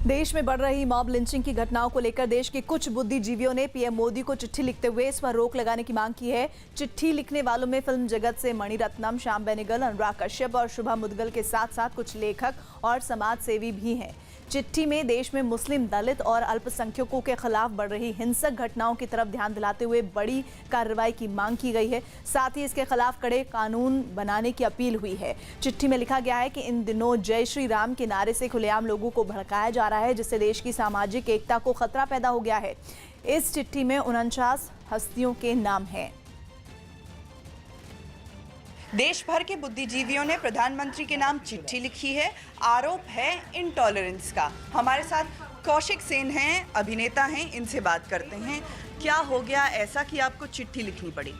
देश में बढ़ रही मॉब लिंचिंग की घटनाओं को लेकर देश के कुछ बुद्धिजीवियों ने पीएम मोदी को चिट्ठी लिखते हुए इस पर रोक लगाने की मांग की है। चिट्ठी लिखने वालों में फिल्म जगत से मणिरत्नम, श्याम बेनेगल, अनुराग कश्यप और शुभा मुदगल के साथ साथ कुछ लेखक और समाज सेवी भी हैं। चिट्ठी में देश में मुस्लिम, दलित और अल्पसंख्यकों के खिलाफ बढ़ रही हिंसक घटनाओं की तरफ ध्यान दिलाते हुए बड़ी कार्रवाई की मांग की गई है। साथ ही इसके खिलाफ कड़े कानून बनाने की अपील हुई है। चिट्ठी में लिखा गया है कि इन दिनों जय श्री राम के नारे से खुलेआम लोगों को भड़काया जा रहा है, जिससे देश की सामाजिक एकता को खतरा पैदा हो गया है। इस चिट्ठी में 49 हस्तियों के नाम हैं। देश भर के बुद्धिजीवियों ने प्रधानमंत्री के नाम चिट्ठी लिखी है। आरोप है इंटॉलरेंस का। हमारे साथ कौशिक सेन हैं, अभिनेता हैं, इनसे बात करते हैं। क्या हो गया ऐसा कि आपको चिट्ठी लिखनी पड़ी?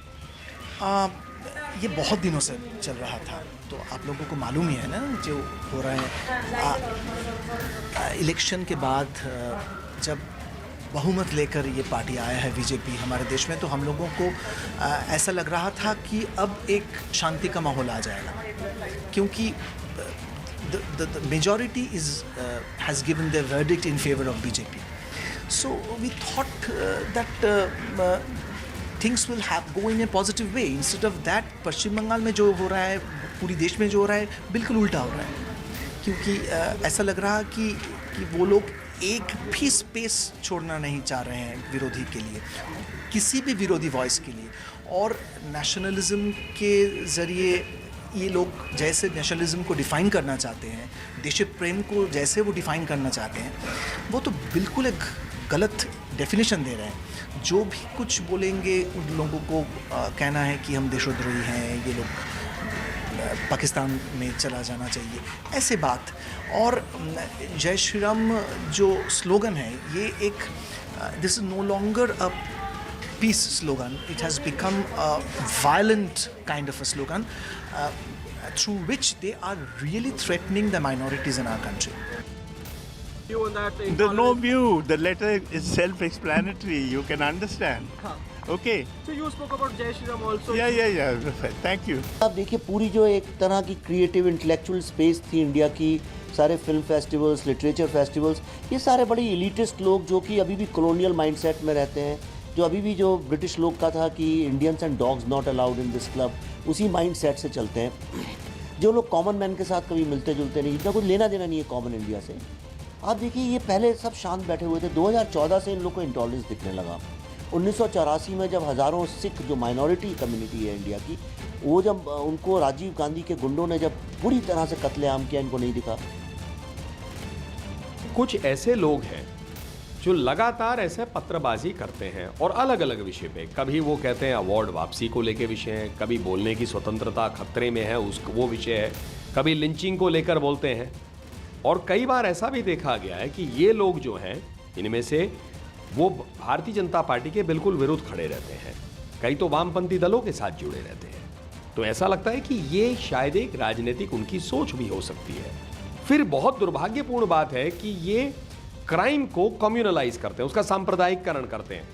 ये बहुत दिनों से चल रहा था, तो आप लोगों को मालूम ही है ना जो हो रहा है। इलेक्शन के बाद जब बहुमत लेकर ये पार्टी आया है बीजेपी हमारे देश में, तो हम लोगों को ऐसा लग रहा था कि अब एक शांति का माहौल आ जाएगा, क्योंकि the majority has given their verdict in favor of BJP. So we thought that things will go in a positive way. Instead of that, पश्चिम बंगाल में जो हो रहा है, पूरी देश में जो हो रहा है, बिल्कुल उल्टा हो रहा है, क्योंकि ऐसा लग रहा कि वो लोग एक भी स्पेस छोड़ना नहीं चाह रहे हैं विरोधी के लिए, किसी भी विरोधी वॉइस के लिए। और नेशनलिज्म के ज़रिए ये लोग जैसे नेशनलिज्म को डिफ़ाइन करना चाहते हैं, देश प्रेम को जैसे वो डिफ़ाइन करना चाहते हैं, वो तो बिल्कुल एक गलत डेफिनेशन दे रहे हैं। जो भी कुछ बोलेंगे उन लोगों को कहना है कि हम देशद्रोही हैं, ये लोग पाकिस्तान में चला जाना चाहिए, ऐसे बात। और जय श्री राम जो स्लोगन है, ये एक this is no longer a peace slogan, it has become a violent kind of a slogan through which they are really threatening the minorities in our country. There's no view. The letter is self-explanatory. You can understand. Okay. So you spoke about Jai Shri Ram also. Yeah. Thank you. आप देखिए, पूरी जो एक तरह की creative intellectual space थी India की, सारे फिल्म फेस्टिवल्स, लिटरेचर फेस्टिवल्स, ये सारे बड़े एलिटिस्ट लोग जो कि अभी भी कॉलोनियल माइंडसेट में रहते हैं, जो अभी भी जो ब्रिटिश लोग का था कि Indians and dogs not allowed in this club, उसी माइंडसेट से चलते हैं। जो लोग कॉमन मैन के साथ कभी मिलते जुलते नहीं, इतना कुछ लेना देना नहीं है कॉमन इंडिया से। आप देखिए, ये पहले सब शांत बैठे हुए थे। 2014 से इन लोग को इंटॉलरेंस दिखने लगा। 1984 में जब हज़ारों सिख जो माइनॉरिटी कम्युनिटी है इंडिया की, वो जब उनको राजीव गांधी के गुंडों ने जब बुरी तरह से कत्लेआम किया, इनको नहीं दिखा। कुछ ऐसे लोग हैं जो लगातार ऐसे पत्रबाजी करते हैं और अलग अलग विषय पे। कभी वो कहते हैं अवार्ड वापसी को लेकर विषय है, कभी बोलने की स्वतंत्रता खतरे में है वो विषय है, कभी लिंचिंग को लेकर बोलते हैं। और कई बार ऐसा भी देखा गया है कि ये लोग जो हैं, इनमें से वो भारतीय जनता पार्टी के बिल्कुल विरुद्ध खड़े रहते हैं, कई तो वामपंथी दलों के साथ जुड़े रहते हैं। तो ऐसा लगता है कि ये शायद एक राजनीतिक उनकी सोच भी हो सकती है। फिर बहुत दुर्भाग्यपूर्ण बात है कि ये क्राइम को कम्युनलाइज करते हैं, उसका सांप्रदायिकरण करते हैं।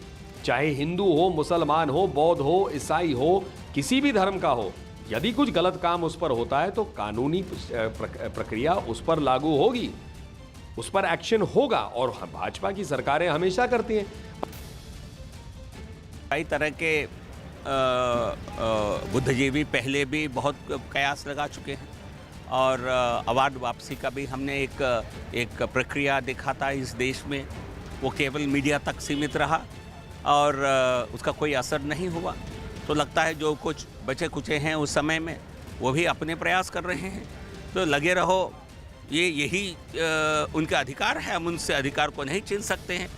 चाहे हिंदू हो, मुसलमान हो, बौद्ध हो, ईसाई हो, किसी भी धर्म का हो, यदि कुछ गलत काम उस पर होता है तो कानूनी प्रक्रिया उस पर लागू होगी, उस पर एक्शन होगा। और भाजपा की सरकारें हमेशा करती हैं। कई तरह के बुद्धिजीवी पहले भी बहुत कयास लगा चुके हैं, और अवार्ड वापसी का भी हमने एक प्रक्रिया देखा था इस देश में। वो केवल मीडिया तक सीमित रहा और उसका कोई असर नहीं हुआ। तो लगता है जो कुछ बचे कुचे हैं उस समय में, वो भी अपने प्रयास कर रहे हैं। तो लगे रहो, यही उनका अधिकार है, हम उनसे अधिकार को नहीं छीन सकते हैं।